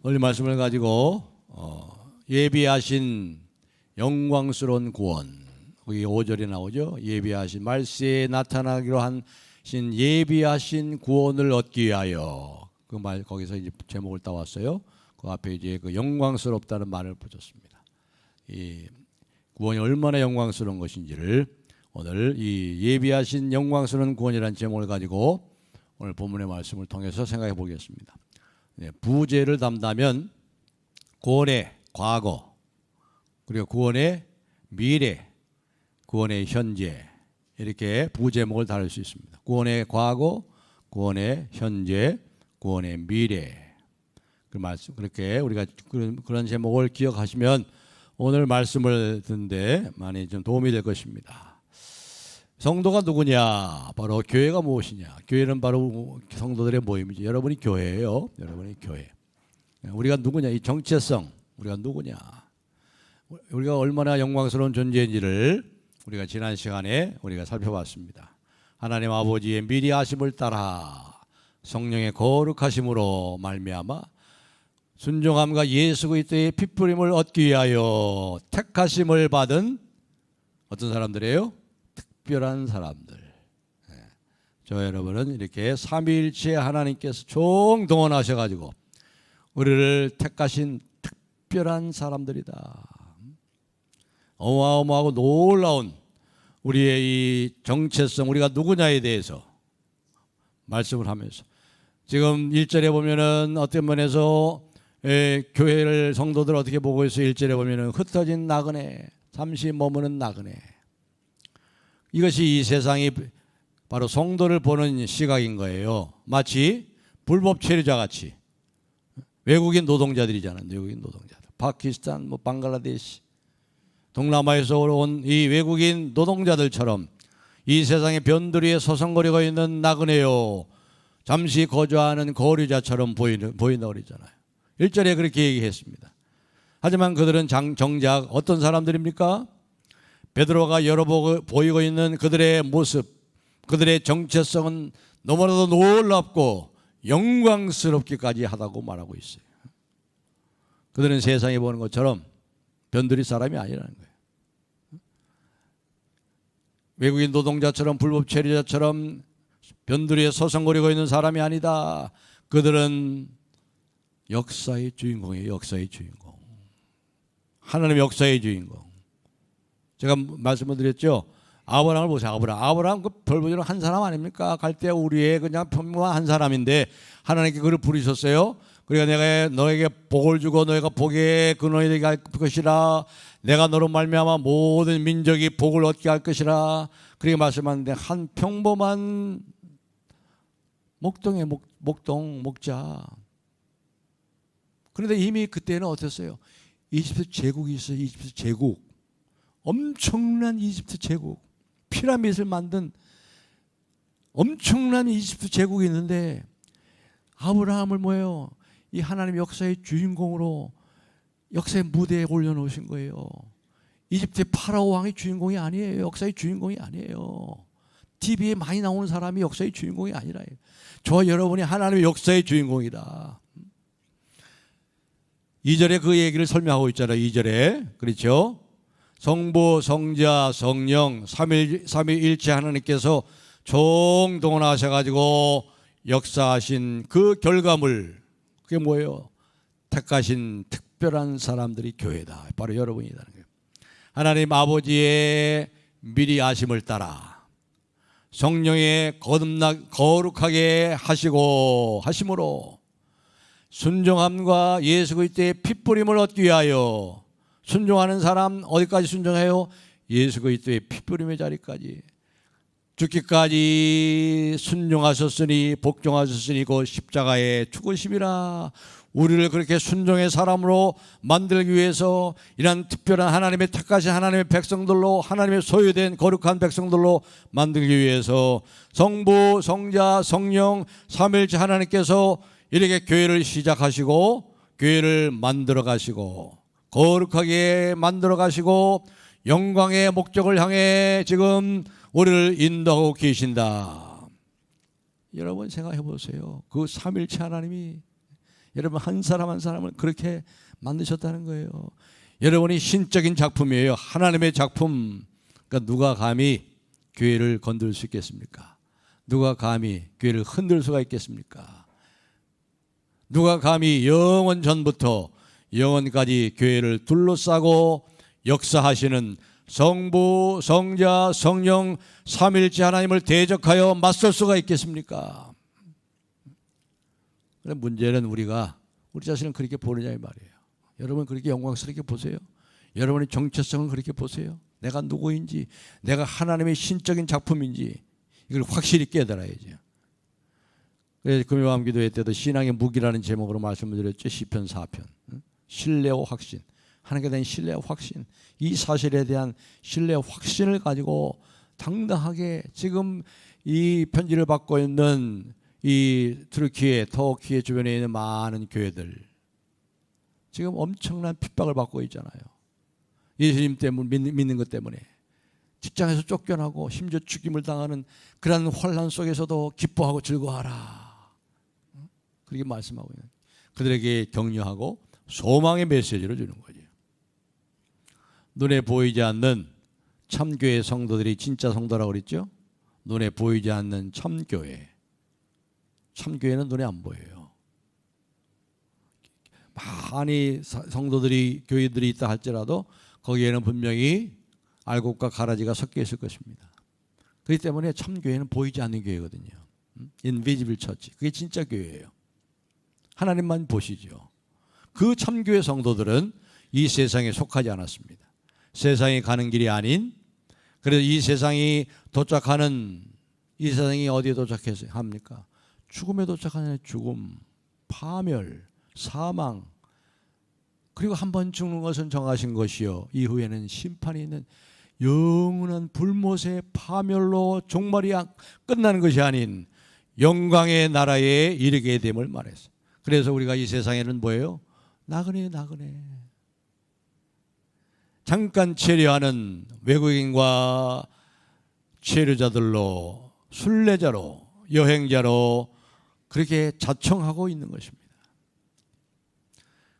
오늘 말씀을 가지고 예비하신 영광스러운 구원, 거기 5절에 나오죠. 예비하신 말세에 나타나기로 하신 예비하신 구원을 얻기 위하여, 그 말 거기서 이제 제목을 따왔어요. 그 앞에 이제 그 영광스럽다는 말을 붙였습니다. 이 구원이 얼마나 영광스러운 것인지를 오늘 이 예비하신 영광스러운 구원이라는 제목을 가지고 오늘 본문의 말씀을 통해서 생각해 보겠습니다. 부제를 담다면 구원의 과거, 그리고 구원의 미래, 구원의 현재, 이렇게 부제목을 다룰 수 있습니다. 구원의 과거, 구원의 현재, 구원의 미래. 그 말씀, 그렇게 우리가 그런 제목을 기억하시면 오늘 말씀을 듣는데 많이 좀 도움이 될 것입니다. 성도가 누구냐? 바로 교회가 무엇이냐? 교회는 바로 성도들의 모임이죠. 여러분이 교회예요. 여러분이 교회. 우리가 누구냐? 이 정체성, 우리가 누구냐? 우리가 얼마나 영광스러운 존재인지를 우리가 지난 시간에 우리가 살펴봤습니다. 하나님 아버지의 미리하심을 따라 성령의 거룩하심으로 말미암아 순종함과 예수 그리스도의 피뿌림을 얻기 위하여 택하심을 받은 어떤 사람들이에요? 특별한 사람들. 저 여러분은 이렇게 삼위일체 하나님께서 총동원하셔가지고 우리를 택하신 특별한 사람들이다. 어마어마하고 놀라운 우리의 이 정체성, 우리가 누구냐에 대해서 말씀을 하면서 지금 1절에 보면은 어떤 면에서 교회를 성도들 어떻게 보고 있어요? 1절에 보면은 흩어진 나그네, 잠시 머무는 나그네. 이것이 이 세상이 바로 성도를 보는 시각인 거예요. 마치 불법 체류자 같이. 외국인 노동자들이잖아요. 외국인 노동자들. 파키스탄, 방글라데시, 동남아에서 온 이 외국인 노동자들처럼 이 세상의 변두리에 서성거리고 있는 나그네요. 잠시 거주하는 거류자처럼 보인다 그러잖아요. 1절에 그렇게 얘기했습니다. 하지만 그들은 정작 어떤 사람들입니까? 베드로가 보이고 있는 그들의 모습, 그들의 정체성은 너무나도 놀랍고 영광스럽기까지 하다고 말하고 있어요. 그들은 세상에 보는 것처럼 변두리 사람이 아니라는 거예요. 외국인 노동자처럼 불법 체류자처럼 변두리에 서성거리고 있는 사람이 아니다. 그들은 역사의 주인공이에요. 역사의 주인공. 하나님의 역사의 주인공. 제가 말씀을 드렸죠. 아브라함을 보세요. 아브라함 그 별보지는 한 사람 아닙니까? 갈대아 우리의 그냥 평범한 한 사람인데 하나님께 그를 부르셨어요. 그러니까 내가 너에게 복을 주고 너희가 복의 근원이 되게 할 것이라. 내가 너로 말미암아 모든 민족이 복을 얻게 할 것이라. 그렇게 말씀하는데 한 평범한 목동의 목자. 그런데 이미 그때는 어땠어요? 이집트 제국이 있어요. 이집트 제국. 엄청난 이집트 제국. 피라미드를 만든 엄청난 이집트 제국이 있는데 아브라함을 뭐예요? 이 하나님 역사의 주인공으로 역사의 무대에 올려놓으신 거예요. 이집트의 파라오 왕의 주인공이 아니에요. 역사의 주인공이 아니에요. TV에 많이 나오는 사람이 역사의 주인공이 아니라 저와 여러분이 하나님의 역사의 주인공이다. 2절에 그 얘기를 설명하고 있잖아요. 2절에. 그렇죠? 성부, 성자, 성령, 삼위일체 하나님께서 총동원하셔가지고 역사하신 그 결과물, 그게 뭐예요? 택하신 특별한 사람들이 교회다. 바로 여러분이라는 거예요. 하나님 아버지의 미리 아심을 따라 성령의 거룩하게 하심으로 순종함과 예수 그리스도의 피뿌림을 얻기 위하여 순종하는 사람 어디까지 순종해요? 예수 그리스도의 피뿌림의 자리까지. 죽기까지 순종하셨으니 복종하셨으니 그 십자가의 죽으심이라. 우리를 그렇게 순종의 사람으로 만들기 위해서 이런 특별한 하나님의 택하신 하나님의 백성들로, 하나님의 소유된 거룩한 백성들로 만들기 위해서 성부, 성자, 성령 삼위일체 하나님께서 이렇게 교회를 시작하시고 교회를 만들어 가시고 거룩하게 만들어 가시고 영광의 목적을 향해 지금 우리를 인도하고 계신다. 여러분 생각해 보세요. 그 삼위일체 하나님이 여러분 한 사람 한 사람을 그렇게 만드셨다는 거예요. 여러분이 신적인 작품이에요. 하나님의 작품. 그러니까 누가 감히 교회를 건들 수 있겠습니까? 누가 감히 교회를 흔들 수가 있겠습니까? 누가 감히 영원 전부터 영원까지 교회를 둘러싸고 역사하시는 성부, 성자, 성령 삼일째 하나님을 대적하여 맞설 수가 있겠습니까? 그런데 문제는 우리가 우리 자신을 그렇게 보느냐 이 말이에요. 여러분 그렇게 영광스럽게 보세요. 여러분의 정체성을 그렇게 보세요. 내가 누구인지, 내가 하나님의 신적인 작품인지 이걸 확실히 깨달아야죠. 그래서 금요밤 기도회 때도 신앙의 무기라는 제목으로 말씀을 드렸죠. 시편 4편. 신뢰와 확신. 하나님께 대한 신뢰와 확신. 이 사실에 대한 신뢰와 확신을 가지고 당당하게 지금 이 편지를 받고 있는 이 트르키예, 터키예 주변에 있는 많은 교회들 지금 엄청난 핍박을 받고 있잖아요. 예수님 때문에 믿는 것 때문에 직장에서 쫓겨나고 심지어 죽임을 당하는 그런 혼란 속에서도 기뻐하고 즐거워하라. 그렇게 말씀하고 있는 그들에게 격려하고 소망의 메시지를 주는 거죠. 눈에 보이지 않는 참교회 성도들이 진짜 성도라고 그랬죠. 눈에 보이지 않는 참교회. 참교회는 눈에 안 보여요. 많이 성도들이 교회들이 있다 할지라도 거기에는 분명히 알곡과 가라지가 섞여 있을 것입니다. 그렇기 때문에 참교회는 보이지 않는 교회거든요. 인비지블 처치. 그게 진짜 교회예요. 하나님만 보시죠. 그 참교회 성도들은 이 세상에 속하지 않았습니다. 세상에 가는 길이 아닌, 그래서 이 세상이 도착하는, 이 세상이 어디에 도착해서 합니까? 죽음에 도착하는 죽음, 파멸, 사망, 그리고 한 번 죽는 것은 정하신 것이요 이후에는 심판이 있는 영원한 불못의 파멸로 종말이 끝나는 것이 아닌 영광의 나라에 이르게 됨을 말했어요. 그래서 우리가 이 세상에는 뭐예요? 나그네. 잠깐 체류하는 외국인과 체류자들로, 순례자로, 여행자로 그렇게 자청하고 있는 것입니다.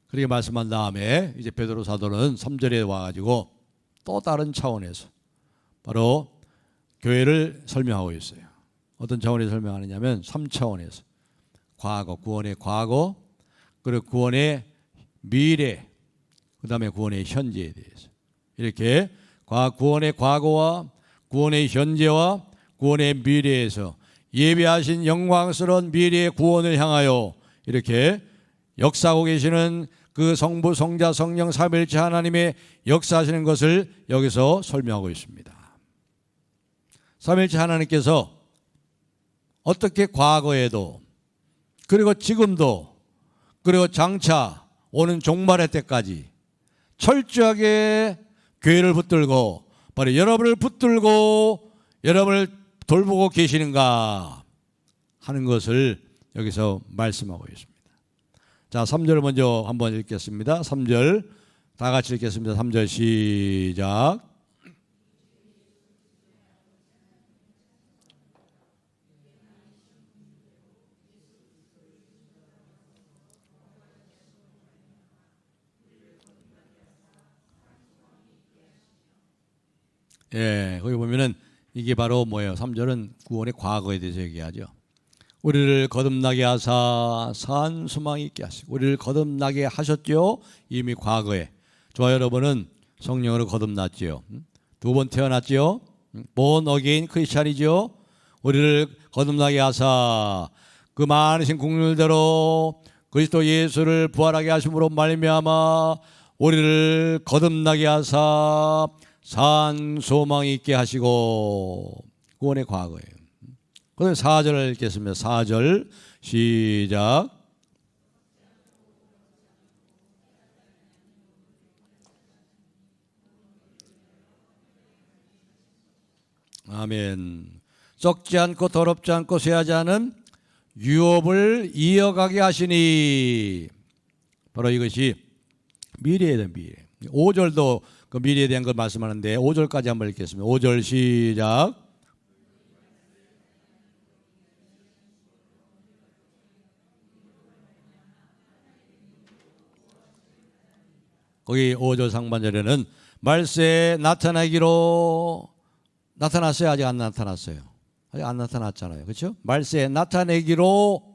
그렇게 말씀한 다음에 이제 베드로 사도는 3절에 와가지고 또 다른 차원에서 바로 교회를 설명하고 있어요. 어떤 차원에서 설명하느냐면 3차원에서 과거, 구원의 과거, 그리고 구원의 미래, 그 다음에 구원의 현재에 대해서 이렇게 구원의 과거와 구원의 현재와 구원의 미래에서 예비하신 영광스러운 미래의 구원을 향하여 이렇게 역사하고 계시는 그 성부, 성자, 성령 삼위일체 하나님의 역사하시는 것을 여기서 설명하고 있습니다. 삼위일체 하나님께서 어떻게 과거에도 그리고 지금도 그리고 장차 오는 종말의 때까지 철저하게 교회를 붙들고 바로 여러분을 붙들고 여러분을 돌보고 계시는가 하는 것을 여기서 말씀하고 있습니다. 자, 3절 먼저 한번 읽겠습니다. 3절 다 같이 읽겠습니다. 3절 시작. 예, 거기 보면은 이게 바로 뭐예요? 3절은 구원의 과거에 대해서 얘기하죠. 우리를 거듭나게 하사 산 소망이 있게 하시고, 우리를 거듭나게 하셨죠. 이미 과거에 저와 여러분은 성령으로 거듭났지요. 두 번 태어났지요. born again 크리스찬이죠. 우리를 거듭나게 하사 그 많으신 국률대로 그리스도 예수를 부활하게 하심으로 말미암아 우리를 거듭나게 하사 산 소망이 있게 하시고, 구원의 과거예요. 그다음에 4절을 읽겠습니다. 4절 시작. 아멘. 썩지 않고 더럽지 않고 쇠하지 않은 유업을 이어가게 하시니, 바로 이것이 미래에 대한 미래. 5절도 그 미래에 대한 걸 말씀하는데 5절까지 한번 읽겠습니다. 5절 시작. 거기 5절 상반절에는 말세에 나타나기로 나타났어요? 아직 안 나타났어요? 아직 안 나타났잖아요. 그렇죠? 말세에 나타내기로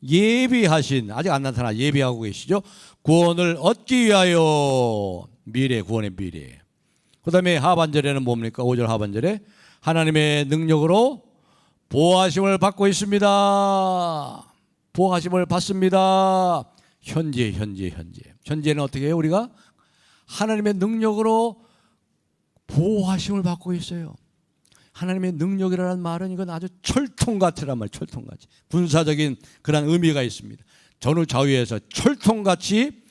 예비하신, 아직 안 나타나 예비하고 계시죠? 구원을 얻기 위하여, 미래, 구원의 미래. 그 다음에 하반절에는 뭡니까? 5절 하반절에 하나님의 능력으로 보호하심을 받고 있습니다. 보호하심을 받습니다. 현재는 어떻게 해요? 우리가 하나님의 능력으로 보호하심을 받고 있어요. 하나님의 능력이라는 말은 이건 아주 철통같이란 말이에요. 철통같이. 군사적인 그런 의미가 있습니다. 전후좌우에서 철통같이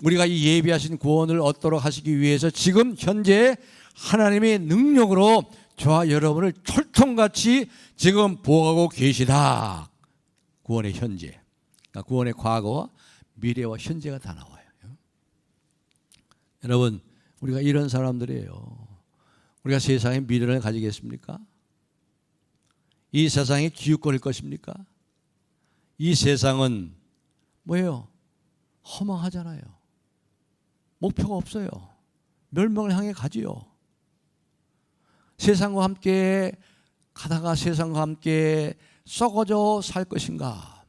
우리가 이 예비하신 구원을 얻도록 하시기 위해서 지금 현재 하나님의 능력으로 저와 여러분을 철통같이 지금 보호하고 계시다. 구원의 현재. 그러니까 구원의 과거와 미래와 현재가 다 나와요. 여러분, 우리가 이런 사람들이에요. 우리가 세상에 미래를 가지겠습니까? 이 세상에 기웃거릴 것입니까? 이 세상은 뭐예요? 허망하잖아요. 목표가 없어요. 멸망을 향해 가지요. 세상과 함께 가다가 세상과 함께 썩어져 살 것인가?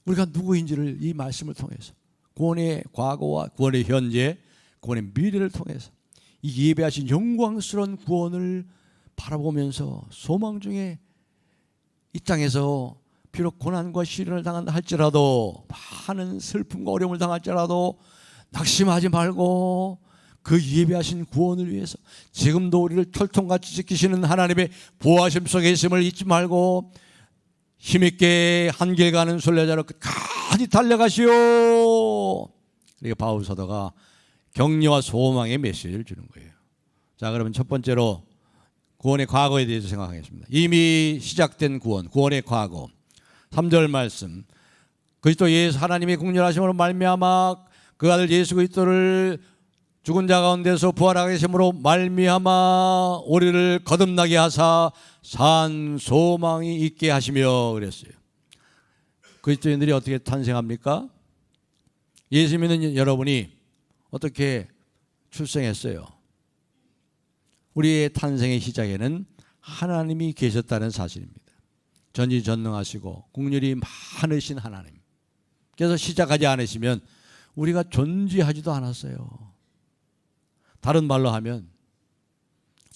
우리가 누구인지를 이 말씀을 통해서 구원의 과거와 구원의 현재, 구원의 미래를 통해서 이 예배하신 영광스러운 구원을 바라보면서 소망 중에 이 땅에서 비록 고난과 시련을 당한다 할지라도, 많은 슬픔과 어려움을 당할지라도 낙심하지 말고 그 예배하신 구원을 위해서 지금도 우리를 철통같이 지키시는 하나님의 보호하심 속에 있음을 잊지 말고 힘있게 한길 가는 순례자로 끝까지 달려가시오. 이렇게 바울 사도가 격려와 소망의 메시지를 주는 거예요. 자, 그러면 첫 번째로 구원의 과거에 대해서 생각하겠습니다. 이미 시작된 구원, 구원의 과거. 3절 말씀. 그리스도 예수 하나님의 국률하심으로 말미암아 그 아들 예수 그리스도를 죽은 자 가운데서 부활하게 하심으로 말미암아 우리를 거듭나게 하사 산 소망이 있게 하시며 그랬어요. 그리스도인들이 어떻게 탄생합니까? 예수 믿는 여러분이 어떻게 출생했어요? 우리의 탄생의 시작에는 하나님이 계셨다는 사실입니다. 전지전능하시고 국률이 많으신 하나님. 그래서 시작하지 않으시면 우리가 존재하지도 않았어요. 다른 말로 하면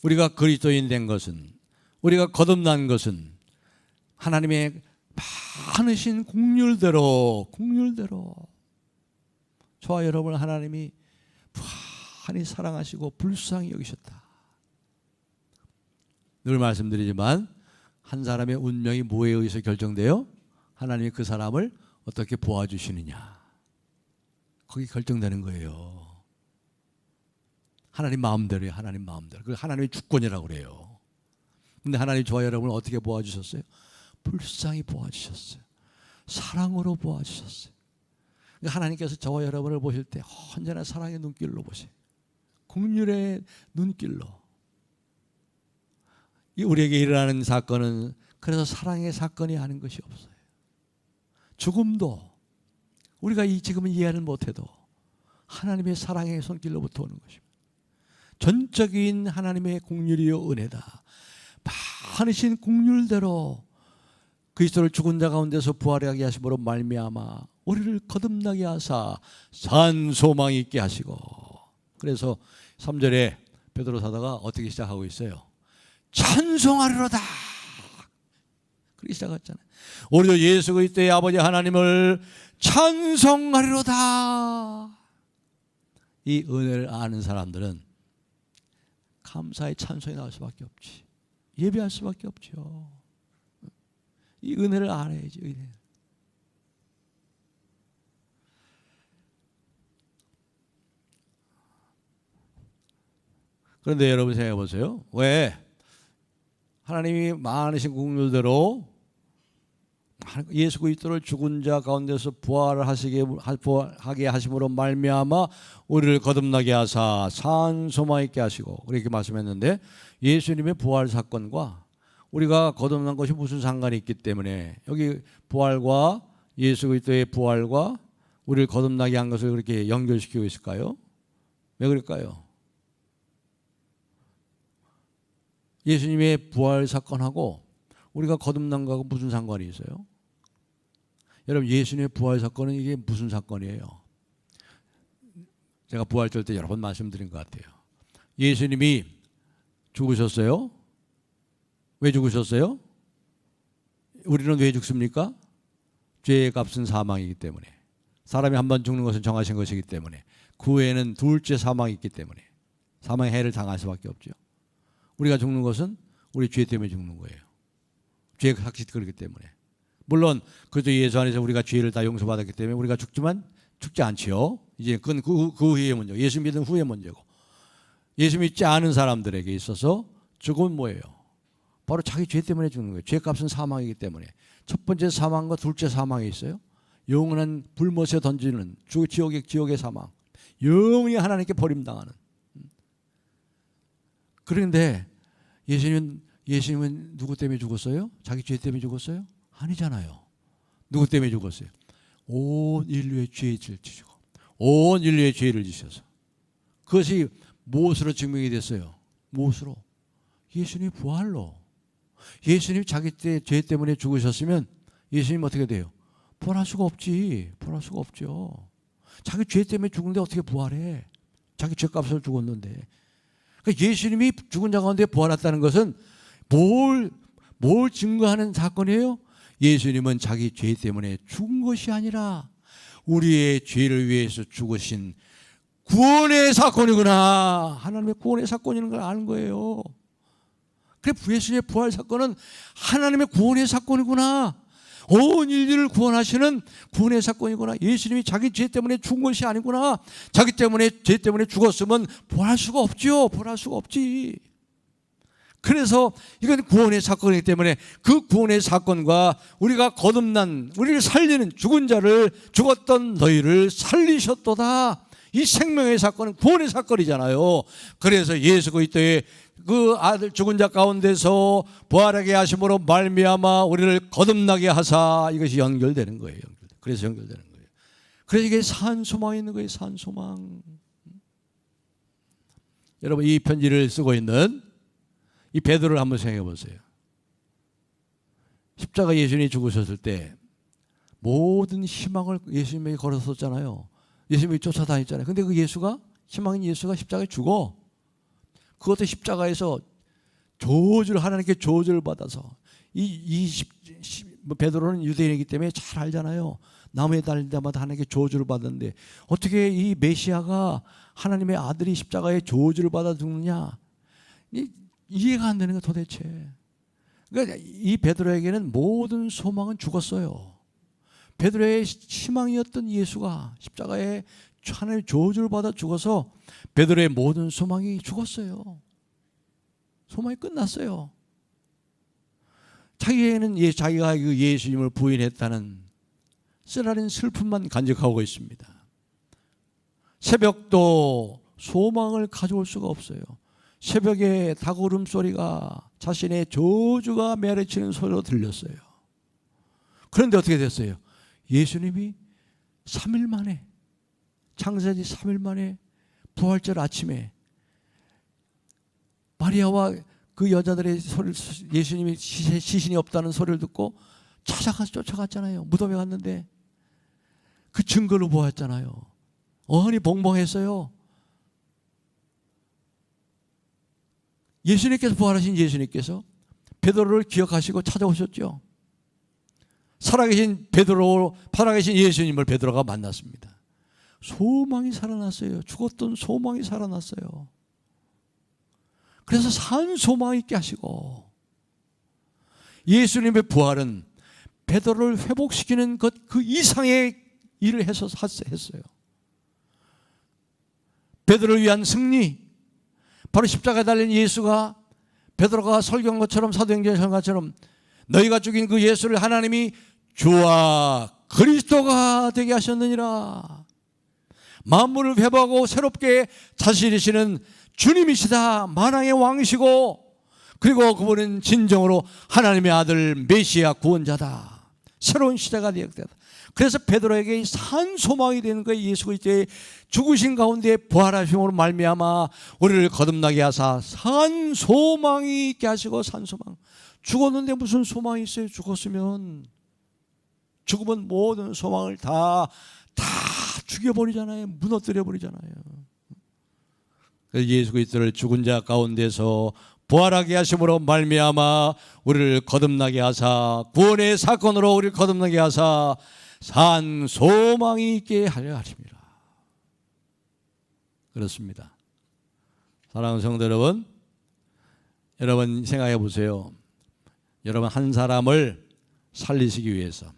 우리가 그리스도인 된 것은, 우리가 거듭난 것은 하나님의 많으신 국률대로 저와 여러분을 하나님이 무한히 사랑하시고 불쌍히 여기셨다. 늘 말씀드리지만 한 사람의 운명이 뭐에 의해서 결정돼요? 하나님이 그 사람을 어떻게 보아주시느냐, 거기 결정되는 거예요. 하나님 마음대로예요. 하나님 마음대로. 그걸 하나님의 주권이라고 그래요. 근데 하나님 저와 여러분을 어떻게 보아주셨어요? 불쌍히 보아주셨어요. 사랑으로 보아주셨어요. 하나님께서 저와 여러분을 보실 때 언제나 사랑의 눈길로 보세요. 긍휼의 눈길로. 우리에게 일어나는 사건은 그래서 사랑의 사건이 아닌 것이 없어요. 죽음도 우리가 지금은 이해를 못해도 하나님의 사랑의 손길로부터 오는 것입니다. 전적인 하나님의 긍휼이요 은혜다. 많으신 긍휼대로 그리스도를 죽은 자 가운데서 부활하게 하심으로 말미암아 우리를 거듭나게 하사 산 소망이 있게 하시고. 그래서 3절에 베드로 사도가 어떻게 시작하고 있어요? 찬송하리로다. 그렇게 시작했잖아요. 우리도 예수 그리스도의 아버지 하나님을 찬송하리로다. 이 은혜를 아는 사람들은 감사의 찬송이 나올 수밖에 없지. 예배할 수밖에 없죠. 이 은혜를 알아야지. 은혜. 그런데 여러분 생각해 보세요. 왜 하나님이 많으신 긍휼대로 예수 그리스도를 죽은 자 가운데서 부활하게 하심으로 말미암아 우리를 거듭나게 하사 산 소망 있게 하시고, 그렇게 말씀했는데 예수님의 부활 사건과 우리가 거듭난 것이 무슨 상관이 있기 때문에 여기 부활과 예수 그리스도의 부활과 우리를 거듭나게 한 것을 그렇게 연결시키고 있을까요? 왜 그럴까요? 예수님의 부활 사건하고 우리가 거듭난 거하고 무슨 상관이 있어요? 여러분, 예수님의 부활 사건은 이게 무슨 사건이에요? 제가 부활절 때 여러 번 말씀드린 것 같아요. 예수님이 죽으셨어요. 왜 죽으셨어요? 우리는 왜 죽습니까? 죄의 값은 사망이기 때문에. 사람이 한 번 죽는 것은 정하신 것이기 때문에. 그 후에는 둘째 사망이 있기 때문에 사망의 해를 당할 수밖에 없죠. 우리가 죽는 것은 우리 죄 때문에 죽는 거예요. 죄가 삭시 그렇기 때문에. 물론 그래도 예수 안에서 우리가 죄를 다 용서받았기 때문에 우리가 죽지만 죽지 않지요. 이제 그건 그 후의 문제고, 예수 믿은 후의 문제고. 예수 믿지 않은 사람들에게 있어서 죽음은 뭐예요? 바로 자기 죄 때문에 죽는 거예요. 죄값은 사망이기 때문에. 첫 번째 사망과 둘째 사망이 있어요. 영원한 불못에 던지는 지옥의 사망. 영원히 하나님께 버림당하는. 그런데 예수님은 누구 때문에 죽었어요? 자기 죄 때문에 죽었어요? 아니잖아요. 누구 때문에 죽었어요? 온 인류의 죄를 지시고 온 인류의 죄를 지셔서. 그것이 무엇으로 증명이 됐어요? 무엇으로? 예수님이 부활로. 예수님이 자기 죄 때문에 죽으셨으면 예수님 어떻게 돼요? 부활할 수가 없지. 부활할 수가 없죠. 자기 죄 때문에 죽는데 어떻게 부활해? 자기 죄값을 죽었는데. 그러니까 예수님이 죽은 자 가운데 부활했다는 것은 뭘 증거하는 사건이에요? 예수님은 자기 죄 때문에 죽은 것이 아니라 우리의 죄를 위해서 죽으신 구원의 사건이구나. 하나님의 구원의 사건이라는 걸 아는 거예요. 그래, 예수님의 부활 사건은 하나님의 구원의 사건이구나. 온 인류를 구원하시는 구원의 사건이구나. 예수님이 자기 죄 때문에 죽은 것이 아니구나. 자기 죄 때문에 죽었으면 부활할 수가 없죠. 부활할 수가 없지. 그래서 이건 구원의 사건이기 때문에 그 구원의 사건과 우리가 거듭난, 우리를 살리는, 죽은 자를, 죽었던 너희를 살리셨도다. 이 생명의 사건은 구원의 사건이잖아요. 그래서 예수 그리스도의 그 아들 죽은 자 가운데서 부활하게 하심으로 말미암아 우리를 거듭나게 하사, 이것이 연결되는 거예요. 그래서 연결되는 거예요. 그래서 이게 산 소망이 있는 거예요. 산 소망. 여러분, 이 편지를 쓰고 있는 이 베드로를 한번 생각해 보세요. 십자가 예수님이 죽으셨을 때 모든 희망을 예수님에게 걸었었잖아요. 예수님이 쫓아다녔잖아요. 근데 그 예수가, 희망인 예수가 십자가에 죽어. 그것도 십자가에서 하나님께 저주를 받아서 베드로는 유대인이기 때문에 잘 알잖아요. 나무에 달릴 때마다 하나님께 저주를 받았는데 어떻게 이 메시아가 하나님의 아들이 십자가에 저주를 받아 죽느냐? 이해가 안 되는 거 도대체. 그러니까 이 베드로에게는 모든 소망은 죽었어요. 베드로의 희망이었던 예수가 십자가에 하나님의 저주를 받아 죽어서 베드로의 모든 소망이 죽었어요. 소망이 끝났어요. 자기가 그 예수님을 부인했다는 쓰라린 슬픔만 간직하고 있습니다. 새벽도 소망을 가져올 수가 없어요. 새벽에 닭 울음소리가 자신의 저주가 매래치는 소리로 들렸어요. 그런데 어떻게 됐어요? 예수님이 3일 만에, 창세기 3일 만에 부활절 아침에 마리아와 그 여자들의 소리를, 예수님이 시신이 없다는 소리를 듣고 쫓아갔잖아요. 무덤에 갔는데 그 증거를 보았잖아요. 어머니 봉봉했어요. 예수님께서, 부활하신 예수님께서 베드로를 기억하시고 찾아오셨죠. 살아계신 예수님을 베드로가 만났습니다. 소망이 살아났어요. 죽었던 소망이 살아났어요. 그래서 산 소망 있게 하시고, 예수님의 부활은 베드로를 회복시키는 것 그 이상의 일을 했어요. 베드로를 위한 승리, 바로 십자가에 달린 예수가, 베드로가 설교한 것처럼, 사도행전에 설교한 것처럼 너희가 죽인 그 예수를 하나님이 주와 그리스도가 되게 하셨느니라. 만물을 회복하고 새롭게 다스리시는 주님이시다. 만왕의 왕이시고, 그리고 그분은 진정으로 하나님의 아들 메시아 구원자다. 새로운 시대가 되었다. 그래서 베드로에게 산 소망이 되는 거예요. 예수 그리스도의 죽으신 가운데 부활하심으로 말미암아 우리를 거듭나게 하사 산 소망이 있게 하시고, 산 소망. 죽었는데 무슨 소망이 있어요? 죽었으면, 죽으면 모든 소망을 다 죽여버리잖아요. 무너뜨려 버리잖아요. 그래서 예수 그리스도를 죽은 자 가운데서 부활하게 하심으로 말미암아 우리를 거듭나게 하사, 구원의 사건으로 우리를 거듭나게 하사 산 소망이 있게 하려 하십니다. 그렇습니다. 사랑하는 성도 여러분, 여러분 생각해 보세요. 여러분 한 사람을 살리시기 위해서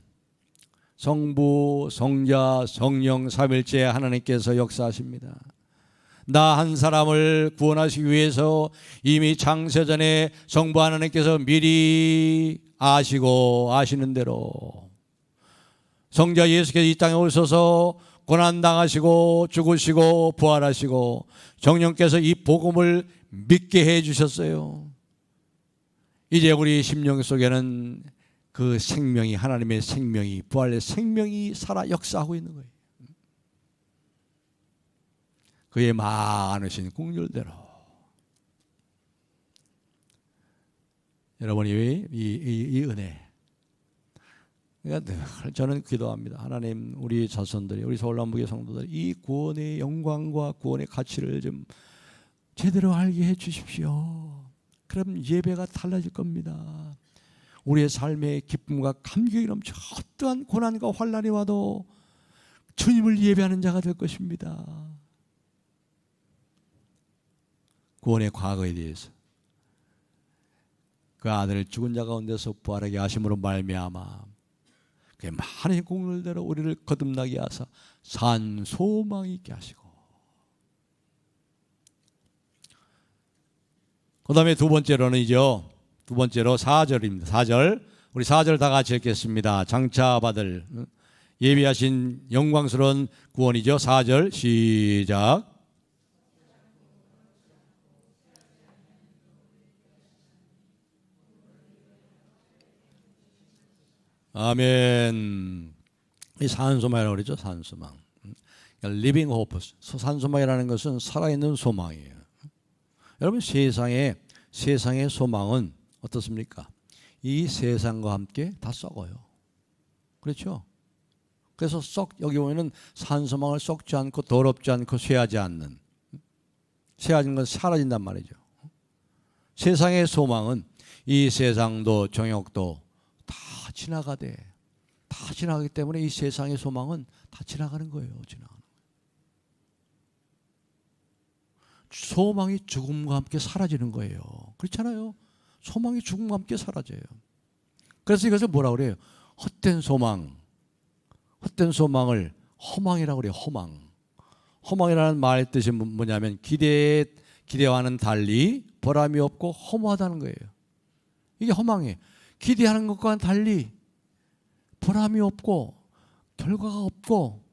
성부, 성자, 성령 삼일째 하나님께서 역사하십니다. 나 한 사람을 구원하시기 위해서 이미 창세전에 성부 하나님께서 미리 아시고 아시는 대로 성자 예수께서 이 땅에 오셔서 고난당하시고 죽으시고 부활하시고 성령께서 이 복음을 믿게 해 주셨어요. 이제 우리 심령 속에는 그 생명이, 하나님의 생명이, 부활의 생명이 살아 역사하고 있는 거예요. 그의 많으신 긍휼대로 여러분이 이 은혜, 그러니까 저는 기도합니다. 하나님, 우리 자손들이, 우리 서울남북의 성도들이 이 구원의 영광과 구원의 가치를 좀 제대로 알게 해 주십시오. 그럼 예배가 달라질 겁니다. 우리의 삶의 기쁨과 감격이 넘쳐 어떠한 고난과 환난이 와도 주님을 예배하는 자가 될 것입니다. 구원의 과거에 대해서 그 아들을 죽은 자 가운데서 부활하게 하심으로 말미암아 그 많은 공로대로 우리를 거듭나게 하사 산 소망이 있게 하시고, 그 다음에 두 번째로는이죠. 두 번째로 4절입니다. 4절. 우리 4절 다 같이 읽겠습니다. 장차 받을 예비하신 영광스러운 구원이죠. 4절 시작. 아멘. 이 산소망이라고 그러죠. 산소망. Living hope. 산소망이라는 것은 살아있는 소망이에요. 여러분, 세상의 소망은 어떻습니까? 이 세상과 함께 다 썩어요. 그렇죠? 그래서 여기 보면은 산소망을 썩지 않고 더럽지 않고 쇠하지 않는, 쇠하는 건 사라진단 말이죠. 세상의 소망은 이 세상도 정욕도 다 지나가되, 다 지나가기 때문에 이 세상의 소망은 다 지나가는 거예요. 지나가는. 소망이 죽음과 함께 사라지는 거예요. 그렇잖아요. 소망이 죽음과 함께 사라져요. 그래서 이것을 뭐라고 그래요? 헛된 소망. 헛된 소망을 허망이라고 그래요. 허망. 허망이라는 말의 뜻이 뭐냐면 기대와는 달리 보람이 없고 허무하다는 거예요. 이게 허망이에요. 기대하는 것과는 달리 보람이 없고 결과가 없고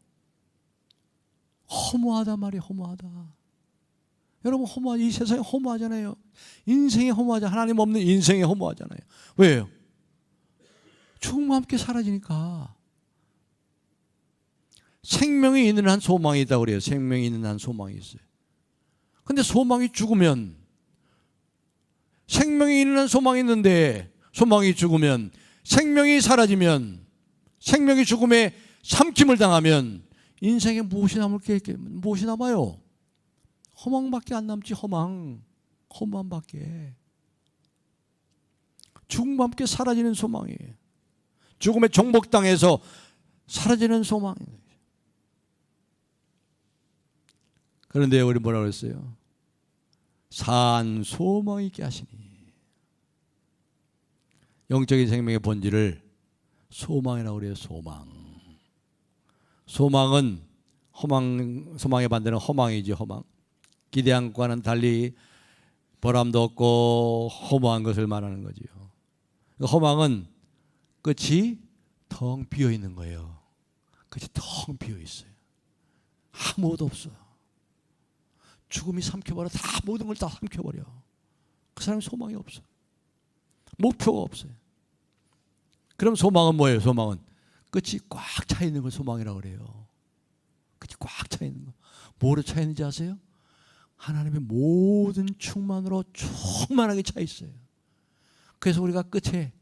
허무하단 말이에요. 허무하다. 여러분, 허무하지. 이 세상이 허무하잖아요. 인생이 허무하잖아요. 하나님 없는 인생이 허무하잖아요. 왜요? 죽음과 함께 사라지니까. 생명이 있는 한 소망이 있다고 그래요. 생명이 있는 한 소망이 있어요. 근데 소망이 죽으면, 생명이 있는 한 소망이 있는데 소망이 죽으면, 생명이 사라지면, 생명이 죽음에 삼킴을 당하면 인생에 무엇이 남을 게 무엇이 남아요? 허망밖에 안 남지. 허망밖에. 죽음과 함께 사라지는 소망이에요. 죽음의 정복당해서 사라지는 소망이에요. 그런데 우리 뭐라고 했어요? 산 소망 있게 하시니. 영적인 생명의 본질을 소망이라고 그래요. 소망은 소망의 반대는 허망이지. 허망. 기대한 것과는 달리 보람도 없고 허무한 것을 말하는 거지요. 허망은 끝이 텅 비어 있는 거예요. 끝이 텅 비어 있어요. 아무것도 없어. 죽음이 삼켜버려. 다 모든 걸 다 삼켜버려. 그 사람이 소망이 없어. 목표가 없어요. 그럼 소망은 뭐예요? 소망은 끝이 꽉 차 있는 걸 소망이라고 그래요. 끝이 꽉 차 있는 거. 뭐로 차 있는지 아세요? 하나님의 모든 충만으로 충만하게 차 있어요. 그래서 우리가 끝에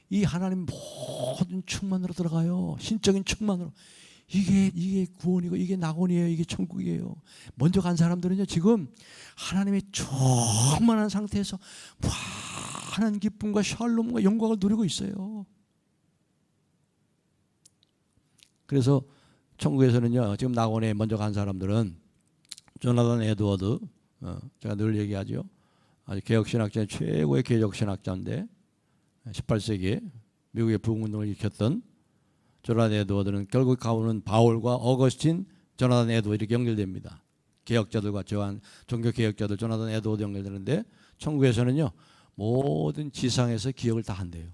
이 하나님 모든 충만으로 들어가요. 신적인 충만으로. 이게 구원이고 이게 낙원이에요. 이게 천국이에요. 먼저 간 사람들은요, 지금 하나님의 충만한 상태에서 무한한 기쁨과 샬롬과 영광을 누리고 있어요. 그래서 천국에서는요, 지금 낙원에 먼저 간 사람들은 조나단 에드워드, 제가 늘 얘기하죠. 아주 개혁신학자 최고의 개혁신학자인데 18세기에 미국의 부흥운동을 일으켰던 조나단 에드워드는 결국 가오는 바울과 어거스틴, 조나단 에드워드 이렇게 연결됩니다. 개혁자들과 저한 종교 개혁자들 조나단 에드워드 연결되는데 천국에서는요, 모든 지상에서 기억을 다 한대요.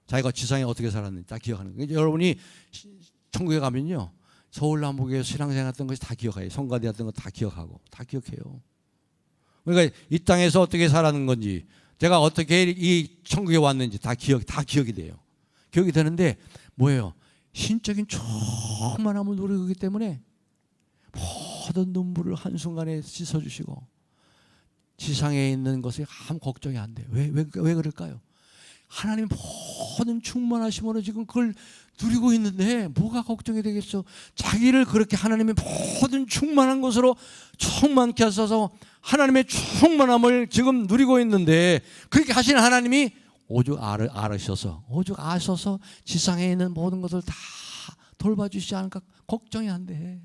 자기가 지상에 어떻게 살았는지 다 기억하는 거예요. 여러분이 천국에 가면요, 서울 남북에 신앙생활했던 것이 다 기억해요. 성가대였던 거 다 기억하고 다 기억해요. 그러니까 이 땅에서 어떻게 살았는 건지, 제가 어떻게 이 천국에 왔는지 다 기억이 돼요. 기억이 되는데 뭐예요? 신적인 충만함을 누리기 때문에 모든 눈물을 한순간에 씻어주시고 지상에 있는 것에 아무 걱정이 안 돼요. 왜 그럴까요? 하나님 모든 충만하심으로 지금 그걸 누리고 있는데 뭐가 걱정이 되겠어? 자기를 그렇게 하나님의 모든 충만한 것으로 충만케 하셔서 하나님의 충만함을 지금 누리고 있는데, 그렇게 하시는 하나님이 오죽 아셔서 지상에 있는 모든 것을 다 돌봐주시지 않을까 걱정이 안 돼.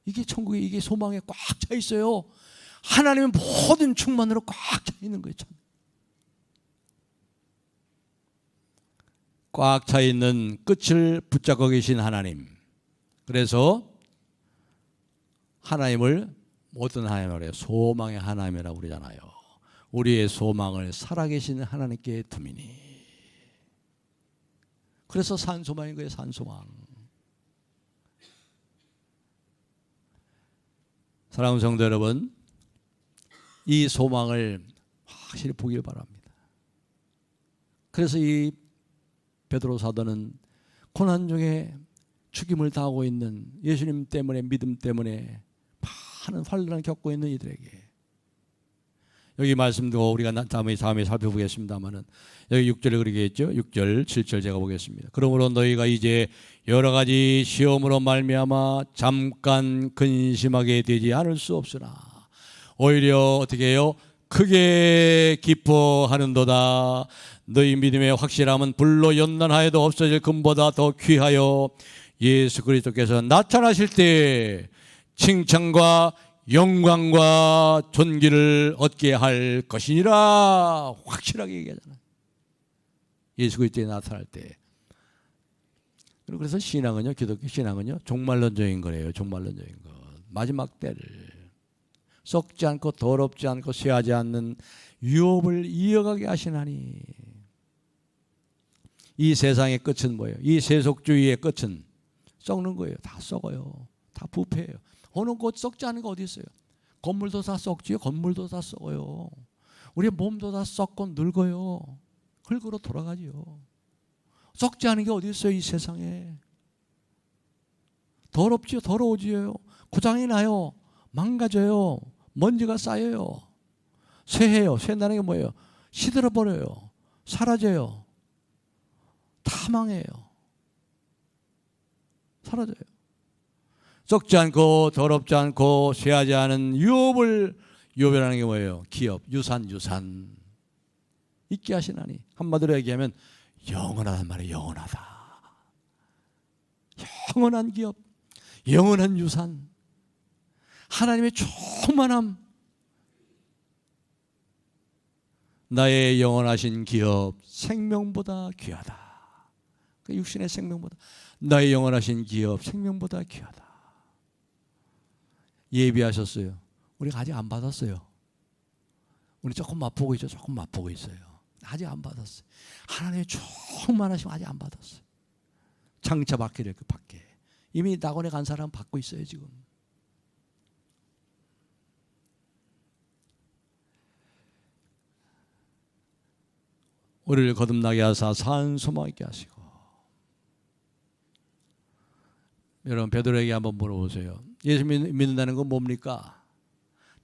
이게 천국에, 이게 소망에 꽉 차 있어요. 하나님의 모든 충만으로 꽉 차 있는 거예요. 꽉 차 있는 끝을 붙잡고 계신 하나님. 그래서 하나님을 어떤 하나님이라고 해요? 소망의 하나님이라고 그러잖아요. 우리의 소망을 살아계신 하나님께 두미니. 그래서 산소망인 거예요. 산소망. 사랑하는 성도 여러분, 이 소망을 확실히 보길 바랍니다. 그래서 이 베드로 사도는 고난 중에 죽임을 당하고 있는, 예수님 때문에, 믿음 때문에 많은 환난을 겪고 있는 이들에게, 여기 말씀도 우리가 다음에 살펴보겠습니다만은 여기 6절에 그렇게 했죠. 6절, 7절 제가 보겠습니다. 그러므로 너희가 이제 여러 가지 시험으로 말미암아 잠깐 근심하게 되지 않을 수 없으나 오히려 어떻게 해요? 크게 기뻐하는도다. 너희 믿음의 확실함은 불로 연단하여도 없어질 금보다 더 귀하여 예수 그리스도께서 나타나실 때 칭찬과 영광과 존귀를 얻게 할 것이니라. 확실하게 얘기하잖아요. 예수 그리스도에 나타날 때. 그래서 신앙은요, 기독교 신앙은요, 종말론적인 거래요. 종말론적인 것. 마지막 때를 썩지 않고 더럽지 않고 쇠하지 않는 유업을 이어가게 하시나니. 이 세상의 끝은 뭐예요? 이 세속주의의 끝은 썩는 거예요. 다 썩어요. 다 부패해요. 어느 곳 썩지 않은 거 어디 있어요? 건물도 다 썩지요. 건물도 다 썩어요. 우리의 몸도 다 썩고 늙어요. 흙으로 돌아가지요. 썩지 않은 게 어디 있어요? 이 세상에. 더럽지요. 더러워지요. 고장이 나요. 망가져요. 먼지가 쌓여요. 쇠해요. 쇠한다는 게 뭐예요? 시들어버려요. 사라져요. 다 망해요. 사라져요. 썩지 않고 더럽지 않고 쇠하지 않은 유업을, 유업이라는 게 뭐예요? 기업, 유산 있게 하시나니. 한마디로 얘기하면 영원하단 말이에요. 영원하다. 영원한 기업, 영원한 유산, 하나님의 충만함. 나의 영원하신 기업, 생명보다 귀하다. 그 육신의 생명보다, 나의 영원하신 기업, 생명보다 귀하다. 예비하셨어요. 우리가 아직 안 받았어요. 우리 조금 맛보고 있죠. 조금 맛보고 있어요. 아직 안 받았어요. 하나님의 충만하심 아직 안 받았어요. 장차 받기를 그 밖에. 이미 낙원에 간 사람 받고 있어요 지금. 우리를 거듭나게 하사 산소망 있게 하시고 여러분 베드로에게 한번 물어보세요. 예수 믿는다는 건 뭡니까?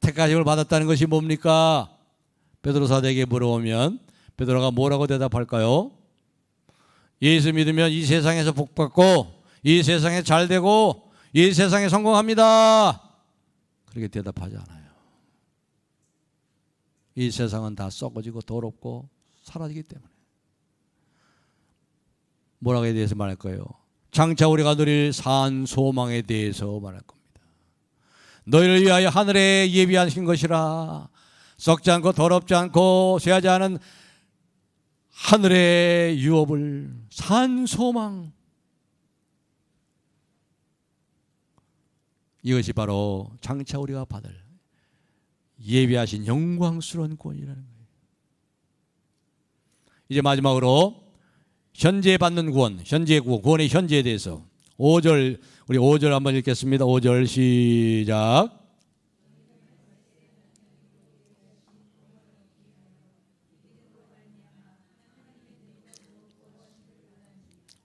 택하심을 받았다는 것이 뭡니까? 베드로 사도에게 물어보면 베드로가 뭐라고 대답할까요? 예수 믿으면 이 세상에서 복받고 이 세상에 잘되고 이 세상에 성공합니다. 그렇게 대답하지 않아요. 이 세상은 다 썩어지고 더럽고 사라지기 때문에. 뭐라고에 대해서 말할 거예요? 장차 우리가 누릴 산 소망에 대해서 말할 겁니다. 너희를 위하여 하늘에 예비하신 것이라. 썩지 않고 더럽지 않고 쇠하지 않은 하늘의 유업을, 산 소망, 이것이 바로 장차 우리가 받을 예비하신 영광스러운 구원이라는 거예요. 이제 마지막으로 현재 받는 구원, 현재 구원의 현재에 대해서 5절, 우리 5절 한번 읽겠습니다. 5절 시작.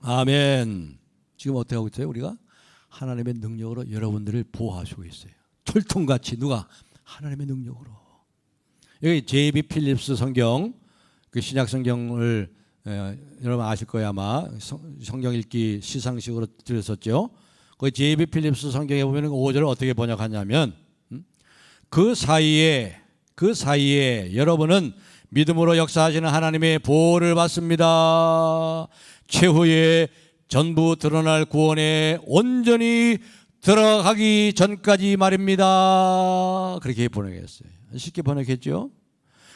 아멘. 지금 어떻게 하고 있어요? 우리가 하나님의 능력으로 여러분들을 보호하시고 있어요. 철통같이. 누가? 하나님의 능력으로. 여기 JB 필립스 성경, 그 신약 성경을 여러분 아실 거예요. 아마 성경 읽기 시상식으로 들었었죠. 그 JB 필립스 성경에 보면 5절을 어떻게 번역하냐면 그 사이에 여러분은 믿음으로 역사하시는 하나님의 보호를 받습니다. 최후에 전부 드러날 구원에 온전히 들어가기 전까지 말입니다. 그렇게 번역했어요. 쉽게 번역했죠.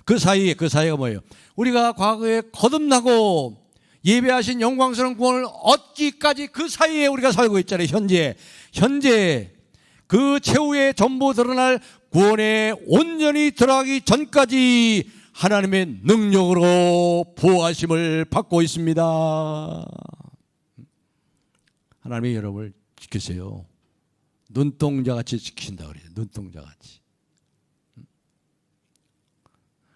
그 사이가 뭐예요? 우리가 과거에 거듭나고 예배하신 영광스러운 구원을 얻기까지 그 사이에 우리가 살고 있잖아요. 현재 그 최후에 전부 드러날 구원에 온전히 들어가기 전까지 하나님의 능력으로 보호하심을 받고 있습니다. 하나님이 여러분을 지키세요. 눈동자같이 지키신다 그래요. 눈동자같이.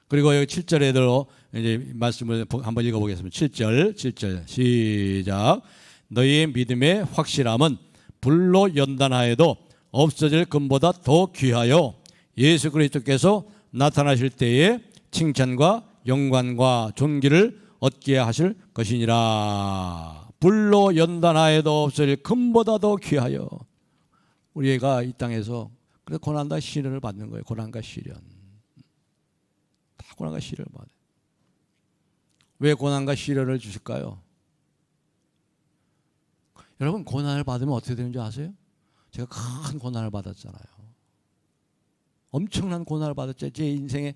그리고 여기 7절에도 이제 말씀을 한번 읽어보겠습니다. 7절 시작. 너희의 믿음의 확실함은 불로 연단하여도 없어질 금보다 더 귀하여 예수 그리스도께서 나타나실 때에 칭찬과 영광과 존귀를 얻게 하실 것이니라. 불로 연단하여도 없어질 금보다 더 귀하여. 우리가 이 땅에서 그래서 고난과 시련을 받는 거예요. 고난과 시련. 다 고난과 시련을 받아요. 왜 고난과 시련을 주실까요? 여러분 고난을 받으면 어떻게 되는지 아세요? 제가 큰 고난을 받았잖아요. 엄청난 고난을 받았죠. 제 인생에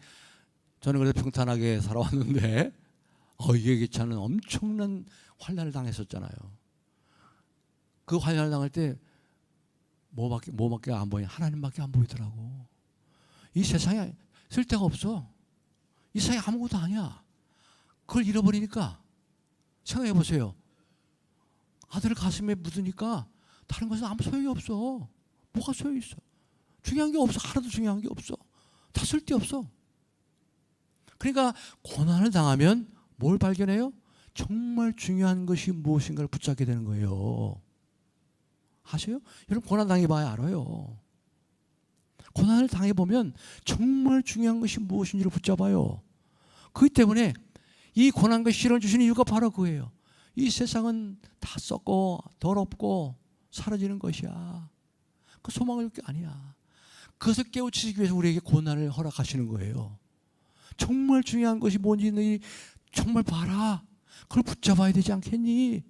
저는 그래도 평탄하게 살아왔는데 이게 귀찮은 엄청난 환난을 당했었잖아요. 그 환난을 당할 때 뭐밖에 안 보이냐? 하나님밖에 안 보이더라고. 이 세상에 쓸데가 없어. 이 세상에 아무것도 아니야. 그걸 잃어버리니까 생각해 보세요. 아들을 가슴에 묻으니까 다른 것은 아무 소용이 없어. 뭐가 소용이 있어? 중요한 게 없어. 하나도 중요한 게 없어. 다 쓸데없어. 그러니까 고난을 당하면 뭘 발견해요? 정말 중요한 것이 무엇인가를 붙잡게 되는 거예요. 아세요? 여러분 고난 당해봐야 알아요. 고난을 당해보면 정말 중요한 것이 무엇인지를 붙잡아요. 그렇기 때문에 이 고난과 시련을 주시는 이유가 바로 그거예요. 이 세상은 다 썩고 더럽고 사라지는 것이야. 그 소망을 게 아니야. 그것을 깨우치기 위해서 우리에게 고난을 허락하시는 거예요. 정말 중요한 것이 뭔지 너희 정말 봐라. 그걸 붙잡아야 되지 않겠니?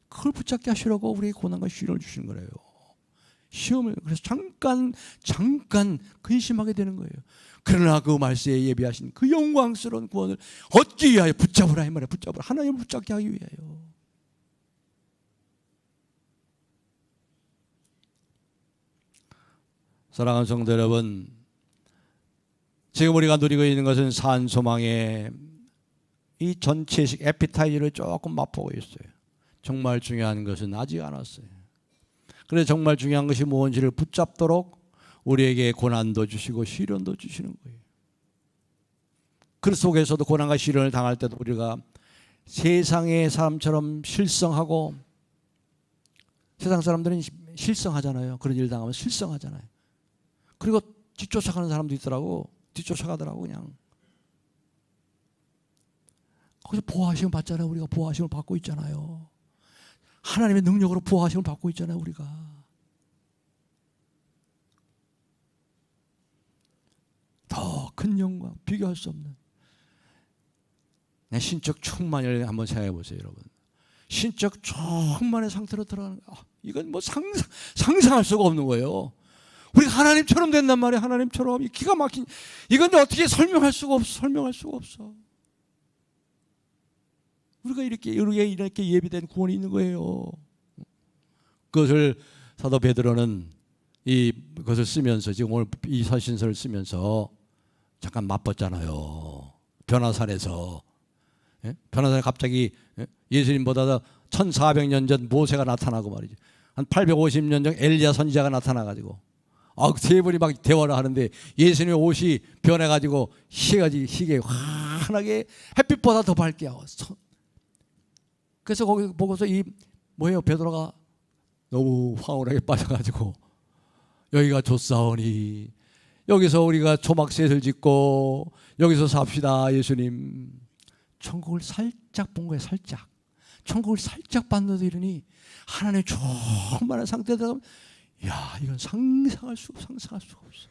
그걸 붙잡게 하시려고 우리에게 고난과 시련을 주시는 거예요. 시험을 그래서 잠깐 근심하게 되는 거예요. 그러나 그 말세에 예비하신 그 영광스러운 구원을 얻기 위하여 붙잡으라 이 말이에요. 붙잡으라. 하나님을 붙잡게 하기 위하여. 사랑하는 성도 여러분, 지금 우리가 누리고 있는 것은 산 소망의 이 전체식 에피타이저를 조금 맛보고 있어요. 정말 중요한 것은 아직 안 왔어요. 그래서 정말 중요한 것이 무엇인지를 붙잡도록 우리에게 고난도 주시고 시련도 주시는 거예요. 그 속에서도 고난과 시련을 당할 때도 우리가 세상의 사람처럼 실성하고 세상 사람들은 실성하잖아요. 그런 일 당하면 실성하잖아요. 그리고 뒤쫓아가는 사람도 있더라고. 뒤쫓아가더라고 그냥. 거기서 보호하심을 받잖아요. 우리가 보호하심을 받고 있잖아요. 하나님의 능력으로 보호하심을 받고 있잖아요. 우리가. 더 큰 영광, 비교할 수 없는 신적 충만을 한번 생각해 보세요, 여러분. 신적 충만의 상태로 들어가는 거, 이건 뭐 상상할 수가 없는 거예요. 우리가 하나님처럼 된단 말이에요. 하나님처럼. 기가 막힌, 이건 어떻게 설명할 수가 없어. 우리가 이렇게 예비된 구원이 있는 거예요. 그것을 사도 베드로는 그것을 쓰면서, 지금 오늘 이 서신서를 쓰면서 잠깐 맛봤잖아요. 변화산에서. 변화산에 갑자기 예수님보다 1400년 전 모세가 나타나고 말이죠. 한 850년 전 엘리야 선지자가 나타나가지고 세 분이 막 대화를 하는데 예수님의 옷이 변해가지고 희게 환하게 햇빛보다 더 밝게 하고. 그래서 거기 보고서 베드로가 너무 황홀하게 빠져가지고 여기가 좋사오니 여기서 우리가 초막셋을 짓고 여기서 삽시다. 예수님 천국을 살짝 본 거예요. 살짝. 천국을 살짝 봤는데 이러니 하나님의 충만한 상태에 들어가면 이건 상상할 수가 없어.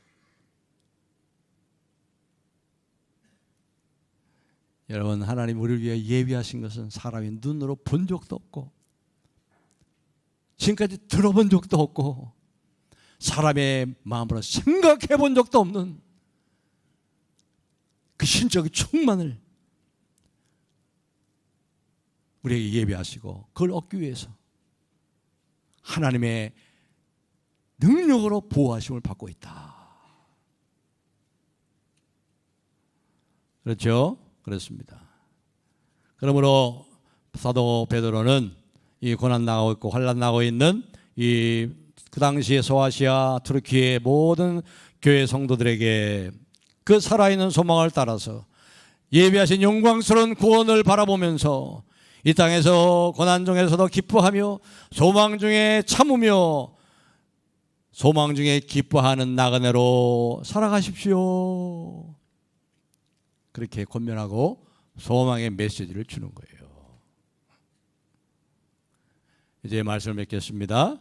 여러분, 하나님 우리를 위해 예비하신 것은 사람이 눈으로 본 적도 없고 지금까지 들어본 적도 없고 사람의 마음으로 생각해 본 적도 없는 그 신적인 충만을 우리에게 예비하시고 그걸 얻기 위해서 하나님의 능력으로 보호하심을 받고 있다. 그렇죠? 그렇습니다. 그러므로 사도 베드로는 이 고난 나고 있고 환난 나고 있는 그 당시에 소아시아 투르키의 모든 교회 성도들에게 그 살아있는 소망을 따라서 예비하신 영광스러운 구원을 바라보면서 이 땅에서 고난 중에서도 기뻐하며 소망 중에 참으며 소망 중에 기뻐하는 나그네로 살아가십시오. 그렇게 권면하고 소망의 메시지를 주는 거예요. 이제 말씀을 맺겠습니다.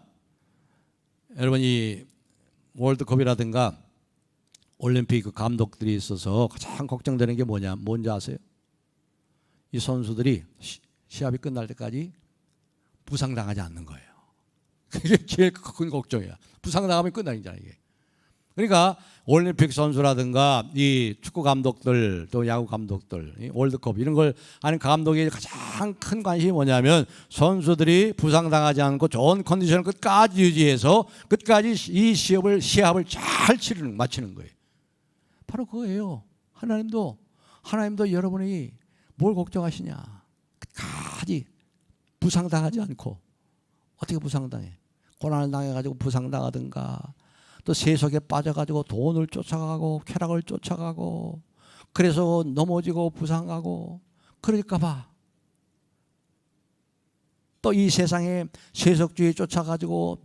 여러분, 이 월드컵이라든가 올림픽 감독들이 있어서 가장 걱정되는 게 뭔지 아세요? 이 선수들이 시합이 끝날 때까지 부상당하지 않는 거예요. 그게 제일 큰 걱정이야. 부상당하면 끝나잖아요, 이게. 그러니까 올림픽 선수라든가 이 축구 감독들 또 야구 감독들 월드컵 이런 걸 하는 감독의 가장 큰 관심이 뭐냐면 선수들이 부상당하지 않고 좋은 컨디션을 끝까지 유지해서 끝까지 이 시합을 잘 마치는 거예요. 바로 그거예요. 하나님도 여러분이 뭘 걱정하시냐. 끝까지 부상당하지 않고. 어떻게 부상당해? 고난을 당해가지고 부상당하든가 또 세속에 빠져가지고 돈을 쫓아가고 쾌락을 쫓아가고 그래서 넘어지고 부상하고 그럴까봐 또 이 세상에 세속주의 쫓아가지고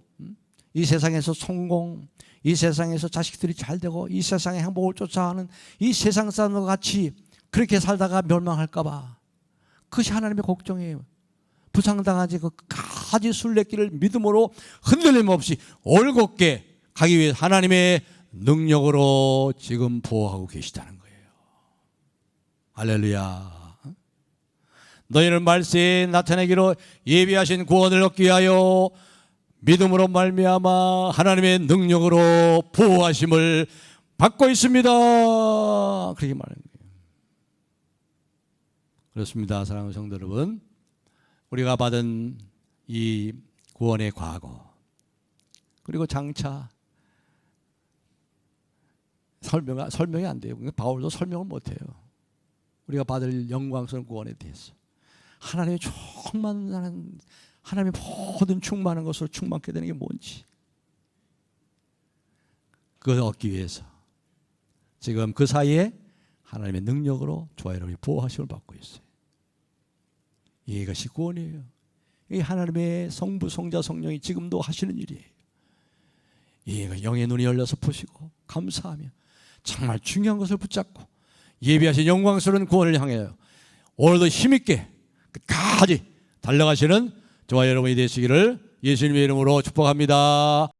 이 세상에서 성공, 이 세상에서 자식들이 잘 되고 이 세상의 행복을 쫓아가는 이 세상 사람과 같이 그렇게 살다가 멸망할까봐 그것이 하나님의 걱정이에요. 부상당하지 끝까지 순례길을 믿음으로 흔들림 없이 올곧게 가기 위해 하나님의 능력으로 지금 보호하고 계시다는 거예요. 할렐루야. 너희는 말세에 나타내기로 예비하신 구원을 얻기 위하여 믿음으로 말미암아 하나님의 능력으로 보호하심을 받고 있습니다. 그렇게 말하는 거예요. 그렇습니다. 사랑하는 성도 여러분, 우리가 받은 이 구원의 과거 그리고 장차 설명이 안 돼요. 바울도 설명을 못 해요. 우리가 받을 영광스러운 구원에 대해서 하나님의 충만한 하나님의 모든 충만한 것으로 충만케 되는 게 뭔지 그것을 얻기 위해서 지금 그 사이에 하나님의 능력으로 저와 여러분이 보호하심을 받고 있어요. 이것이 구원이에요. 이 하나님의 성부, 성자, 성령이 지금도 하시는 일이에요. 이 영의 눈이 열려서 보시고 감사하며 정말 중요한 것을 붙잡고 예비하신 영광스러운 구원을 향하여 오늘도 힘있게 끝까지 달려가시는 저와 여러분이 되시기를 예수님의 이름으로 축복합니다.